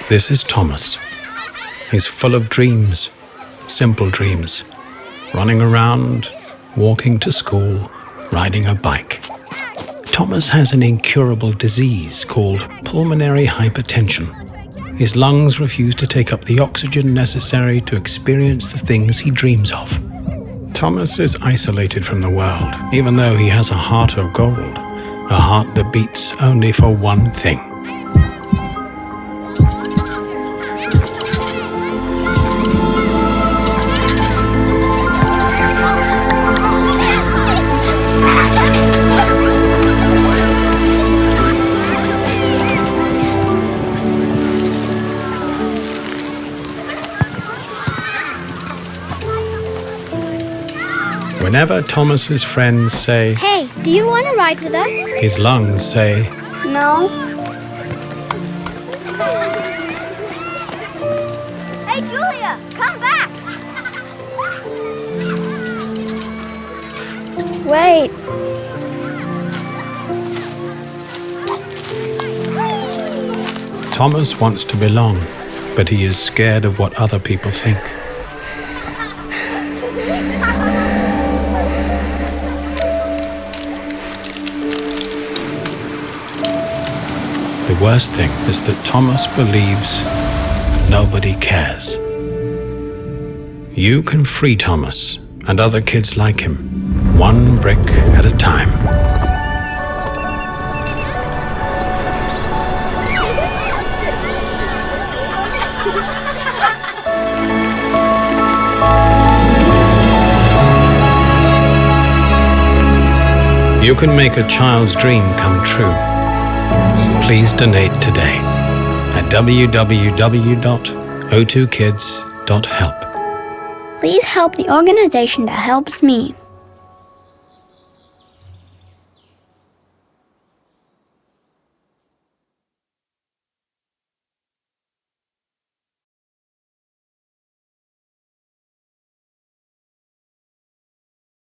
This is Thomas. He's full of dreams, simple dreams. Running around, walking to school, riding a bike. Thomas has an incurable disease called pulmonary hypertension. His lungs refuse to take up the oxygen necessary to experience the things he dreams of. Thomas is isolated from the world, even though he has a heart of gold, a heart that beats only for one thing. Whenever Thomas's friends say, "Hey, do you want to ride with us?" his lungs say, "No." Hey, Julia, come back! Wait. Thomas wants to belong, but he is scared of what other people think. The worst thing is that Thomas believes nobody cares. You can free Thomas and other kids like him, one brick at a time. You can make a child's dream come true. Please donate today at www.O2kids.help. Please help the organization that helps me.